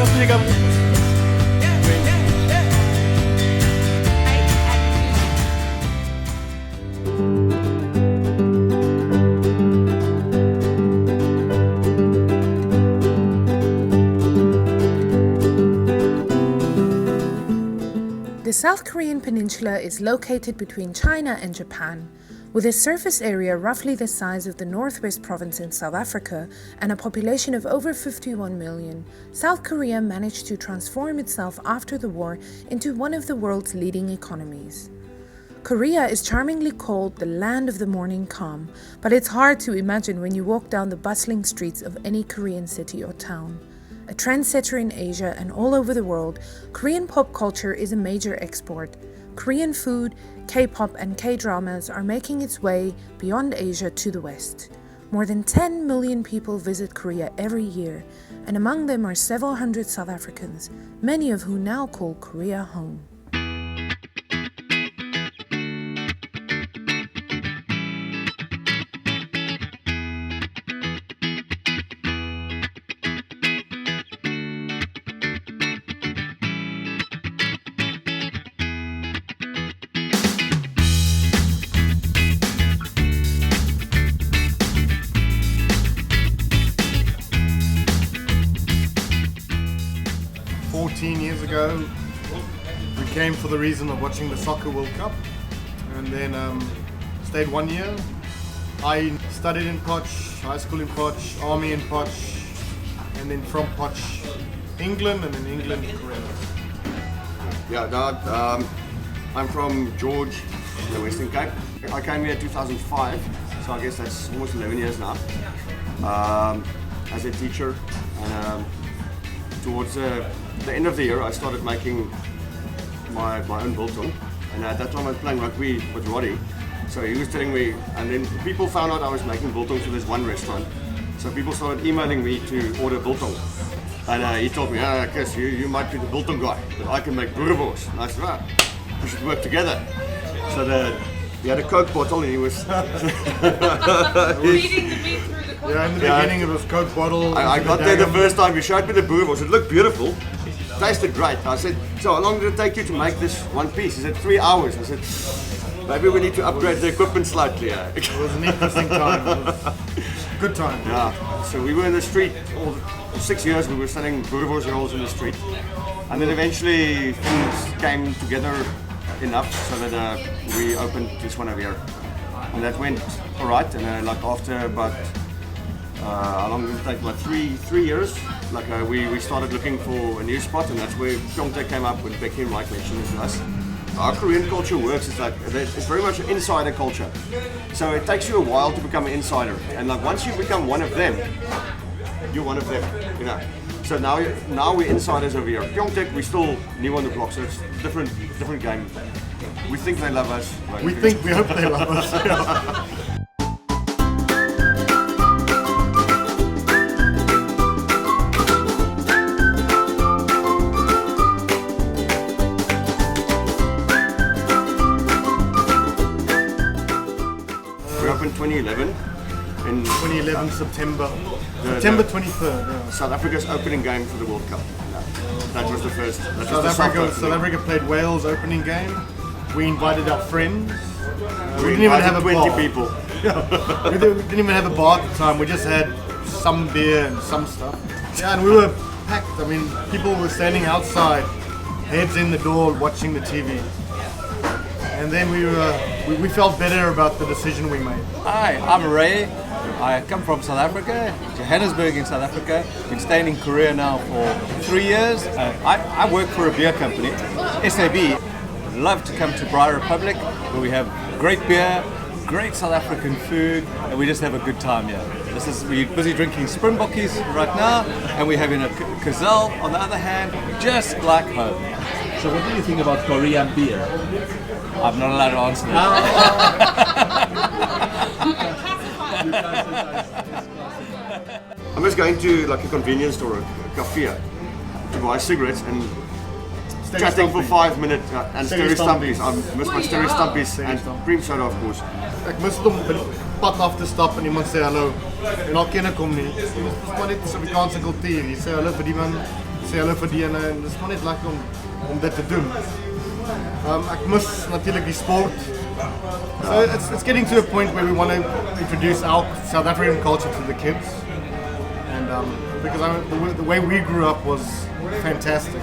The South Korean peninsula is located between China and Japan. With a surface area roughly the size of the Northwest Province in South Africa and a population of over 51 million, South Korea managed to transform itself after the war into one of the world's leading economies. Korea is charmingly called the land of the morning calm, but it's hard to imagine when you walk down the bustling streets of any Korean city or town. A trendsetter in Asia and all over the world, Korean pop culture is a major export. Korean food, K-pop and K-dramas are making its way beyond Asia to the West. More than 10 million people visit Korea every year, and among them are several hundred South Africans, many of who now call Korea home. Years ago, we came for the reason of watching the Soccer World Cup, and then stayed 1 year. I studied in Poch, high school in Poch, army in Poch, and then from Poch, England, and then England, Korea. Yeah, I'm from George, in the Western Cape. I came here in 2005, so I guess that's almost 11 years now, as a teacher. And towards the end of the year, I started making my own biltong, and at that time I was playing rugby with Roddy. So he was telling me, and then people found out I was making biltong for this one restaurant. So people started emailing me to order biltong, and he told me, Chris, you might be the biltong guy, but I can make boerewors. And I said, we should work together. So he had a Coke bottle, and he was feeding the meat through the Coke. Yeah, in the beginning it was Coke bottle. I got there the first time, he showed me the boerewors. It looked beautiful. Tasted great. I said, so how long did it take you to make this one piece? He said, 3 hours. I said, maybe we need to upgrade the equipment slightly. It was an interesting time. It was a good time. Yeah. So we were in the street all 6 years. We were selling boerewors rolls in the street, and then eventually things came together enough so that we opened this one over here, and that went all right. And like after about how long did it take? About three years. Like we started looking for a new spot, and that's where Pyeongtaek came up when Becky and Mike mentioned it to us. Our Korean culture works is like it's very much an insider culture. So it takes you a while to become an insider, and like once you become one of them, you're one of them, you know. So now we're insiders over here. Pyeongtaek, we still new on the block, so it's different game. We think they love us. Like, we hope they love us. Yeah. In 2011. In 2011 September 23rd. Yeah. South Africa's opening game for the World Cup. That was the first. South Africa played Wales opening game. We invited our friends. We didn't even have a 20 bar. people. We didn't even have a bar at the time. We just had some beer and some stuff. Yeah, and we were packed. I mean, people were standing outside, heads in the door, watching the TV. And then we felt better about the decision we made. Hi, I'm Ray. I come from South Africa, Johannesburg in South Africa. Been staying in Korea now for 3 years. I work for a beer company, ZAB. Love to come to Braai Republic, where we have great beer, great South African food, and we just have a good time here. We're busy drinking Springbokkies right now, and we're having a Kazal on the other hand, just like home. So what do you think about Korean beer? I'm not allowed to answer that. I'm just going to like a convenience store, a cafe, to buy cigarettes and chatting for 5 minutes and Sterry Stumpies. I miss my Sterry Stumpies and cream soda of course. Ek mis dit om by die pad af te stap en iemand sê hallo en al ken ek hom nie. Dis maar net 'n Suid-Afrikaanse kultuur. Jy sê hallo vir die man, sê hulle vir die ene en dis maar net lekker om dit te doen. Ek mis natuurlik die sport. So it's getting to a point where we want to introduce our South African culture to the kids. And because the way we grew up was fantastic.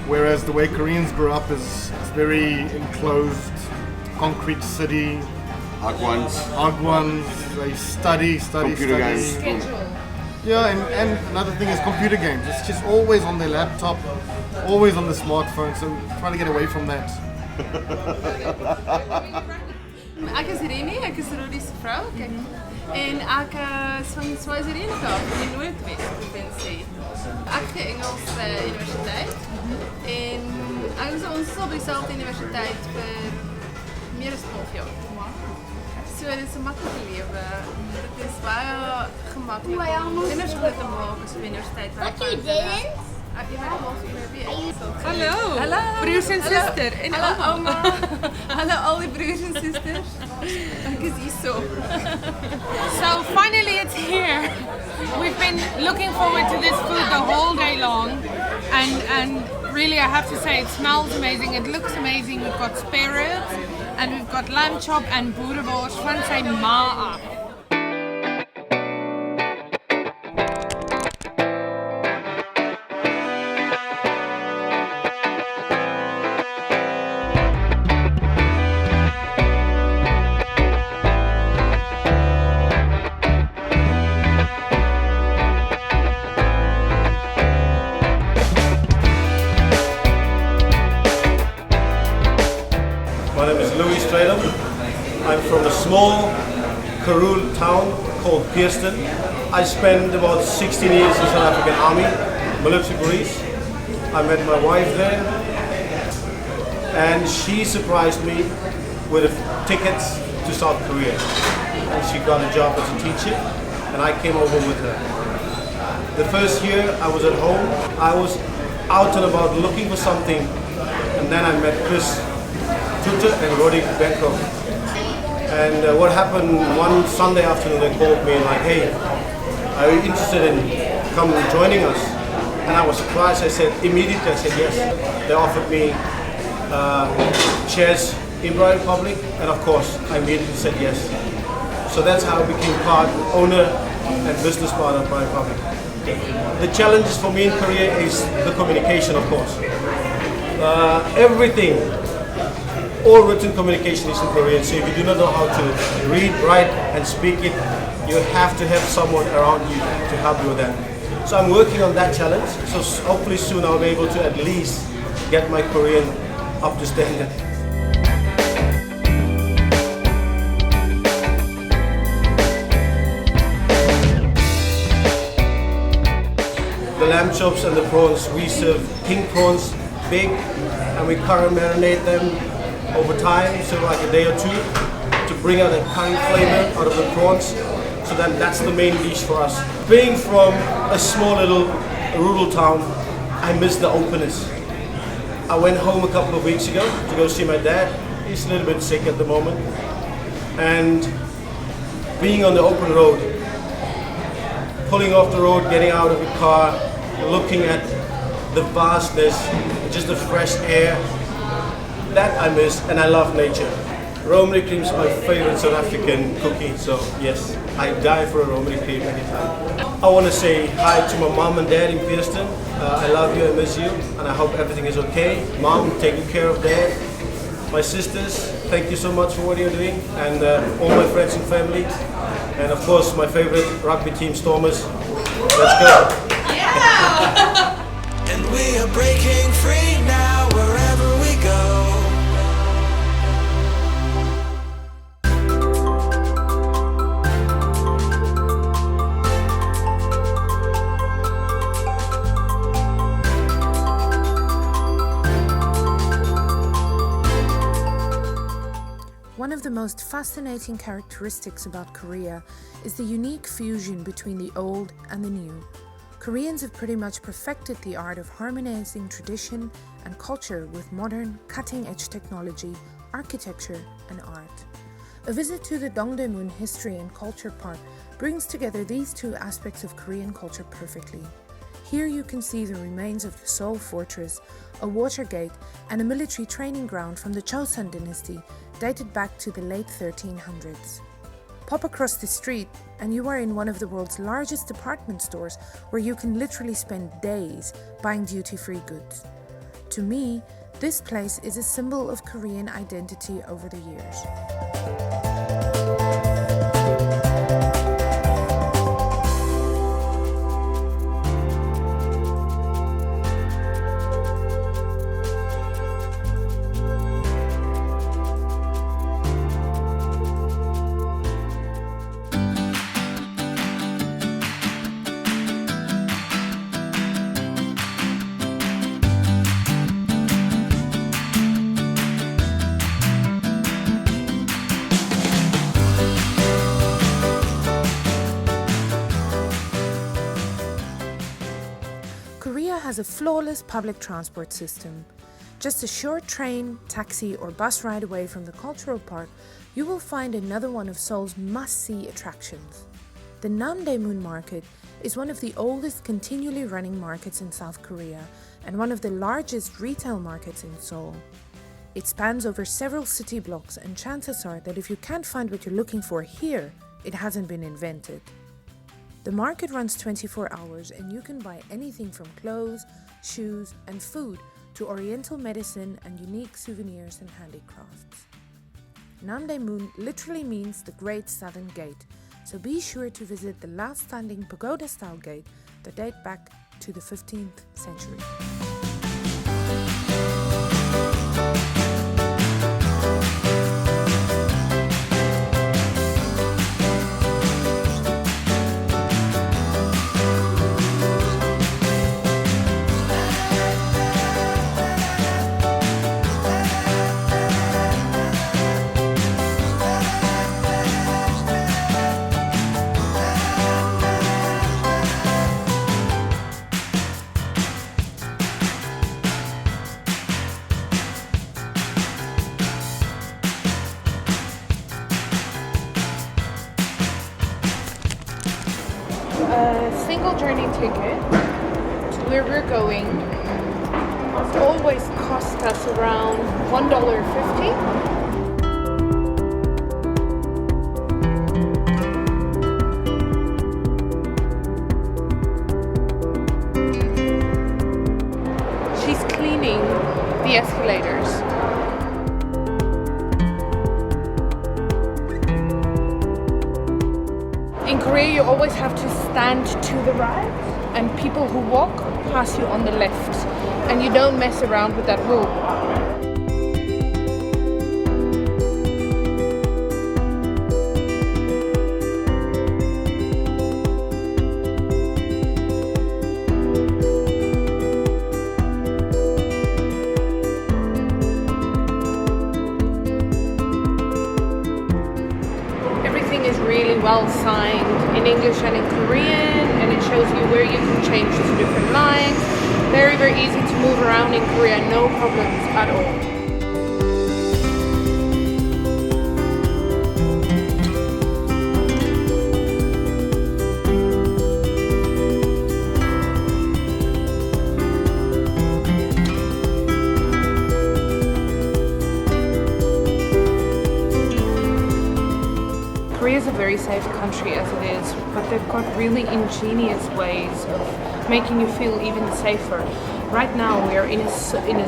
Whereas the way Koreans grew up is very enclosed, concrete city. Hagwons, they study. Computer games. Yeah, and another thing is computer games. It's just always on their laptop, always on the smartphone, so trying to get away from that. Ek is Renie, ek is Roddy se vrou, kyk. En ek is van KwaZulu-Natal, van die Noordwes provinsie. Ek gee Engels by universiteit. En ons is op dieselfde universiteit vir meer as 12 jaar. So dit is 'n maklike lewe. Dit is baie gemaklik om kinders groot te maak as op universiteit. What you didn't? Hallo. Hallo. Broers en susters. En hallo ouma. Hallo al die broers en susters. Ek is hier so. So finally it's here. We've been looking forward to this food the whole day long, and really I have to say it smells amazing, it looks amazing. We've got spare ribs and we've got lamb chop and boerenbors van sy ma. My name is Louis. I'm from a small Karoo town called Pearston. I spent about 16 years in South African Army, military police. I met my wife there and she surprised me with tickets to South Korea. And she got a job as a teacher and I came over with her. The first year I was at home, I was out and about looking for something, and then I met Chris Tutor and Roddy Bankroft. And what happened one Sunday afternoon, they called me and like, hey, are you interested in coming and joining us? And I was surprised. I said immediately, I said yes. They offered me shares in Braai Republic, and of course I immediately said yes. So that's how I became owner and business partner of Braai Republic. The challenges for me in Korea is the communication, of course. Everything, all written communication is in Korean, so if you do not know how to read, write and speak it, you have to have someone around you to help you with that. So I'm working on that challenge, so hopefully soon I'll be able to at least get my Korean up to standard. The lamb chops and the prawns, we serve king prawns, big, and we curry marinate them over time, so like a day or two, to bring out that curry flavor out of the prawns. So then that's the main dish for us. Being from a small little rural town, I miss the openness. I went home a couple of weeks ago to go see my dad. He's a little bit sick at the moment. And being on the open road, pulling off the road, getting out of the car, looking at the vastness, just the fresh air, that I miss, and I love nature. Romery cream is my favorite South African cookie, so yes, I die for a romery cream anytime. I want to say hi to my mom and dad in Pearston. I love you, I miss you, and I hope everything is okay. Mom, taking care of dad. My sisters, thank you so much for what you're doing, and all my friends and family. And of course, my favorite rugby team, Stormers. Let's go. Yeah! And we are breaking free now wherever we go. One of the most fascinating characteristics about Korea is the unique fusion between the old and the new. Koreans have pretty much perfected the art of harmonizing tradition and culture with modern, cutting-edge technology, architecture, and art. A visit to the Dongdaemun History and Culture Park brings together these two aspects of Korean culture perfectly. Here you can see the remains of the Seoul Fortress, a water gate, and a military training ground from the Joseon dynasty dated back to the late 1300s. Pop across the street and you are in one of the world's largest department stores where you can literally spend days buying duty-free goods. To me, this place is a symbol of Korean identity over the years. Korea has a flawless public transport system. Just a short train, taxi or bus ride away from the cultural park, you will find another one of Seoul's must-see attractions. The Namdaemun market is one of the oldest continually running markets in South Korea and one of the largest retail markets in Seoul. It spans over several city blocks, and chances are that if you can't find what you're looking for here, it hasn't been invented. The market runs 24 hours and you can buy anything from clothes, shoes and food to oriental medicine and unique souvenirs and handicrafts. Namdaemun literally means the Great Southern Gate, so be sure to visit the last standing pagoda-style gate that date back to the 15th century. A single journey ticket to where we're going has always cost us around $1.50. She's cleaning the escalators. In Korea, you always have to stand to the right, and people who walk pass you on the left, and you don't mess around with that rule. Everything is really well signed in English and in Korean, and it shows you where you can change to different lines. Very, very easy to move around in Korea, no problems at all. Korea is a very safe country as it is, but they've got really ingenious ways of making you feel even safer. Right now we are in a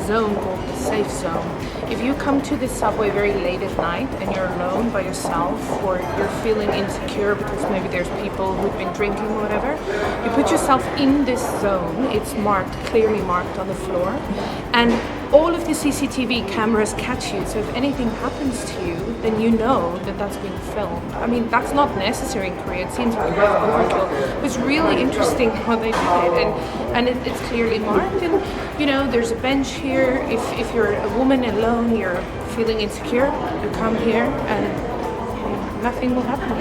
zone called the safe zone. If you come to the subway very late at night and you're alone by yourself, or you're feeling insecure because maybe there's people who've been drinking or whatever, you put yourself in this zone. It's marked, clearly marked on the floor, and all of the CCTV cameras catch you, so if anything happens to you, then you know that that's being filmed. I mean, that's not necessary in Korea. It seems like a bit of overkill. It's really interesting how they do it, and it's clearly marked. And you know, there's a bench here. If you're a woman alone, you're feeling insecure, you come here, and nothing will happen.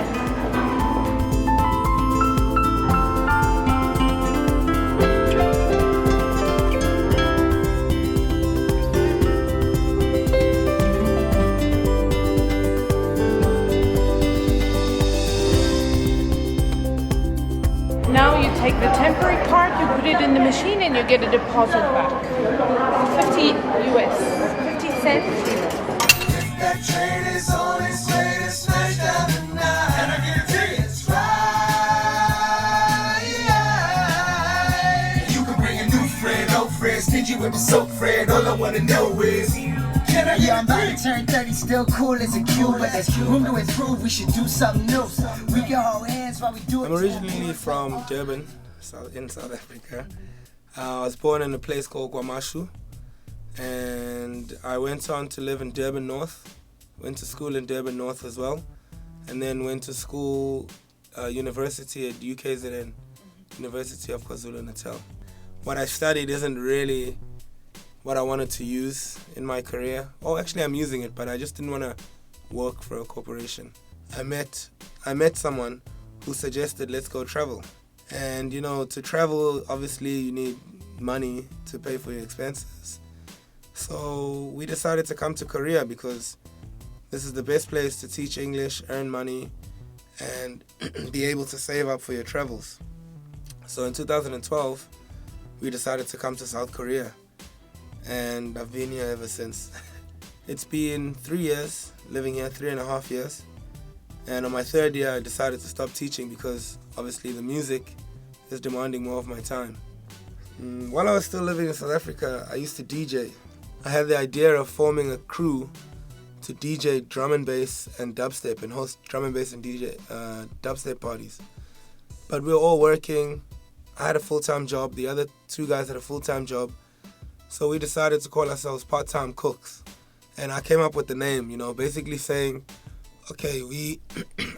Now you take the temporary part, you put it in the machine, and you get a deposit back. 50 US, 50 cents. That train is on its way to smash down tonight. And I guarantee it's right. You can bring a new friend, old friend, stingy with the soap friend. All I wanna know is, yeah, I'm about to turn 30, still cool as a cube, but there's room to improve. We should do something new. We can hold hands while we do it. I'm originally from Durban, in South Africa. I was born in a place called Kwamashu, and I went on to live in Durban North. Went to school in Durban North as well, and then went to school, university at UKZN, University of KwaZulu-Natal. What I studied isn't really what I wanted to use in my career. Oh, actually I'm using it, but I just didn't want to work for a corporation. I met someone who suggested let's go travel. And you know, to travel, obviously you need money to pay for your expenses. So we decided to come to Korea because this is the best place to teach English, earn money, and be able to save up for your travels. So in 2012, we decided to come to South Korea. And I've been here ever since. It's been 3 years, living here, 3.5 years. And on my third year, I decided to stop teaching because obviously the music is demanding more of my time. While I was still living in South Africa, I used to DJ. I had the idea of forming a crew to DJ drum and bass and dubstep and host drum and bass and DJ dubstep parties. But we were all working. I had a full-time job. The other two guys had a full-time job. So we decided to call ourselves part-time cooks. And I came up with the name, you know, basically saying, okay, we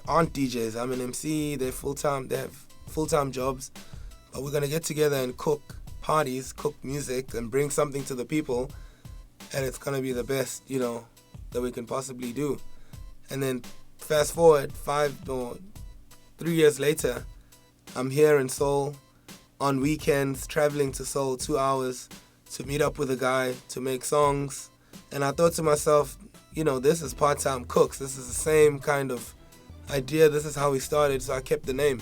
aren't DJs. I'm an MC, they have full-time jobs, but we're gonna get together and cook parties, cook music, and bring something to the people, and it's gonna be the best, you know, that we can possibly do. And then fast forward 3 years later, I'm here in Seoul on weekends, traveling to Seoul 2 hours to meet up with a guy to make songs. And I thought to myself, you know, this is part-time cooks. This is the same kind of idea. This is how we started, so I kept the name.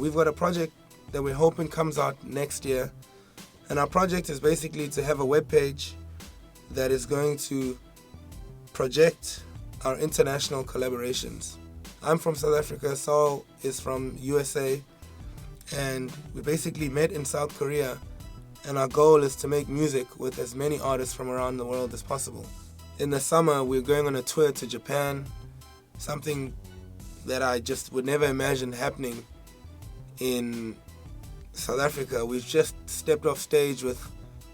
We've got a project that we're hoping comes out next year. And our project is basically to have a webpage that is going to project our international collaborations. I'm from South Africa, Saul is from USA, and we basically met in South Korea, and our goal is to make music with as many artists from around the world as possible. In the summer, we're going on a tour to Japan, something that I just would never imagine happening in South Africa. We've just stepped off stage with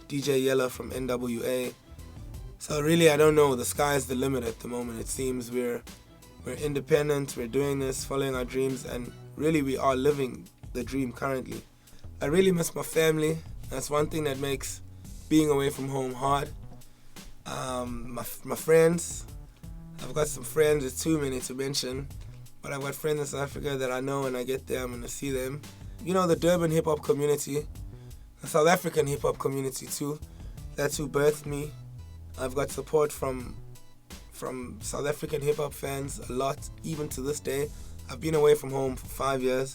DJ Yella from NWA. So really, I don't know, the sky is the limit at the moment. It seems we're independent, we're doing this, following our dreams, and really we are living the dream currently. I really miss my family. That's one thing that makes being away from home hard. My friends, I've got some friends, it's too many to mention, but I've got friends in South Africa that I know when I get there I'm going to see them. You know, the Durban hip-hop community, the South African hip-hop community too, that's who birthed me. I've got support from South African hip-hop fans a lot, even to this day. I've been away from home for 5 years,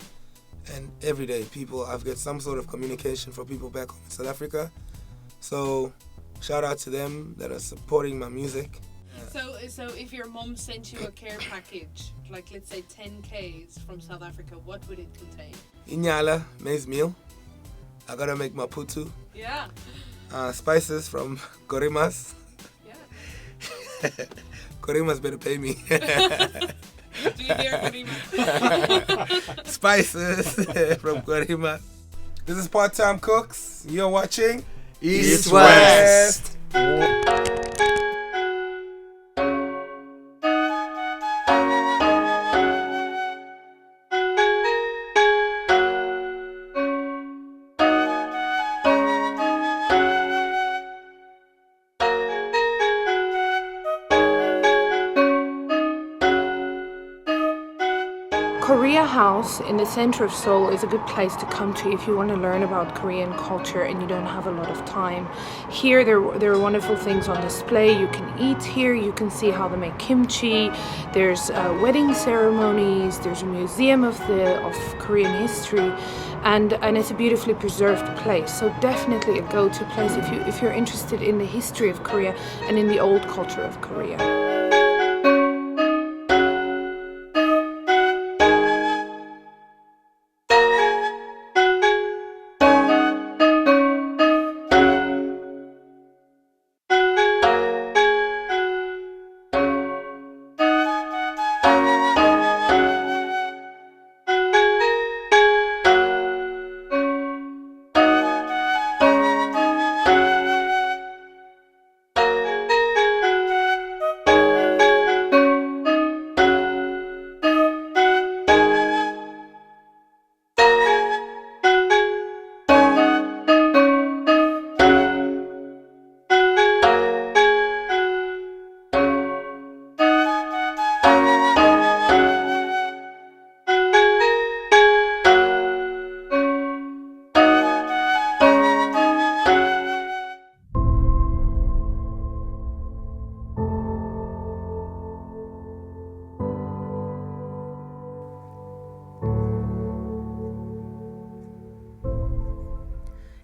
and every day I've got some sort of communication from people back home in South Africa. So shout out to them that are supporting my music. So if your mom sent you a care package, like let's say 10 Ks from South Africa, what would it contain? Inyala, maize meal. I gotta make my putu. Yeah. Spices from Gorimas. Yeah. Gorimas better pay me. Do you hear Gorimas? Spices from Gorimas. This is Part-Time Cooks. You're watching East West. Korea House House in the center of Seoul is a good place to come to if you want to learn about Korean culture and you don't have a lot of time. Here there are wonderful things on display. You can eat here, you can see how they make kimchi, there's wedding ceremonies, there's a museum of Korean history, and it's a beautifully preserved place. So definitely a go-to place if you're interested in the history of Korea and in the old culture of Korea.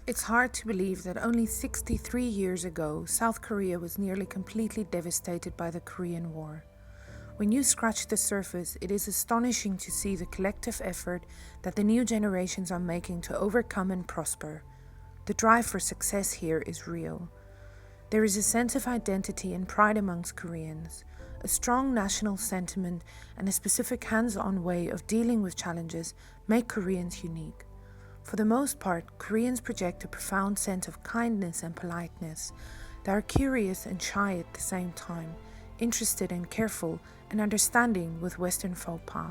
It's hard to believe that only 63 years ago, South Korea was nearly completely devastated by the Korean War. When you scratch the surface, it is astonishing to see the collective effort that the new generations are making to overcome and prosper. The drive for success here is real. There is a sense of identity and pride amongst Koreans, a strong national sentiment, and a specific hands-on way of dealing with challenges make Koreans unique. For the most part, Koreans project a profound sense of kindness and politeness. They are curious and shy at the same time, interested and careful and understanding with Western faux pas.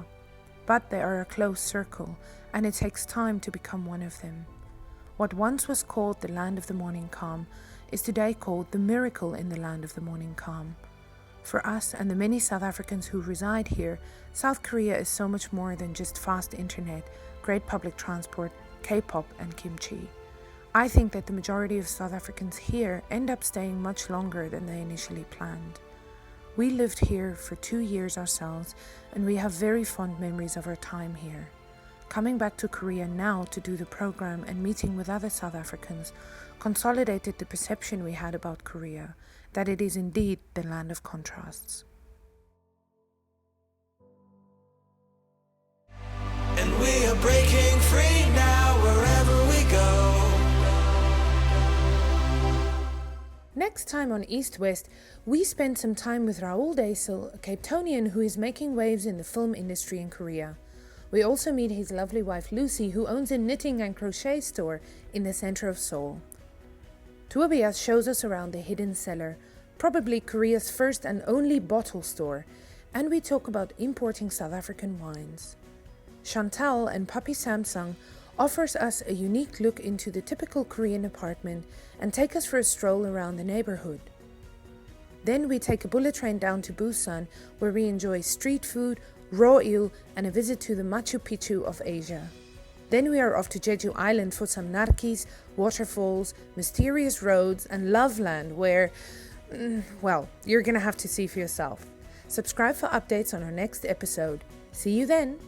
But they are a close circle, and it takes time to become one of them. What once was called the land of the morning calm is today called the miracle in the land of the morning calm. For us and the many South Africans who reside here, South Korea is so much more than just fast internet, great public transport, K-pop and kimchi. I think that the majority of South Africans here end up staying much longer than they initially planned. We lived here for 2 years ourselves, and we have very fond memories of our time here. Coming back to Korea now to do the program and meeting with other South Africans consolidated the perception we had about Korea, that it is indeed the land of contrasts. And we are breaking free now wherever we go. Next time on East West, we spend some time with Raoul Deysel, a Cape Townian who is making waves in the film industry in Korea. We also meet his lovely wife Lucy, who owns a knitting and crochet store in the center of Seoul. Tobias shows us around the hidden cellar, probably Korea's first and only bottle store, and we talk about importing South African wines. Chantal and Papi Samsung offers us a unique look into the typical Korean apartment and take us for a stroll around the neighborhood. Then we take a bullet train down to Busan, where we enjoy street food, raw eel and a visit to the Machu Picchu of Asia. Then we are off to Jeju Island for some narkis, waterfalls, mysterious roads and Loveland where, well, you're gonna have to see for yourself. Subscribe for updates on our next episode. See you then!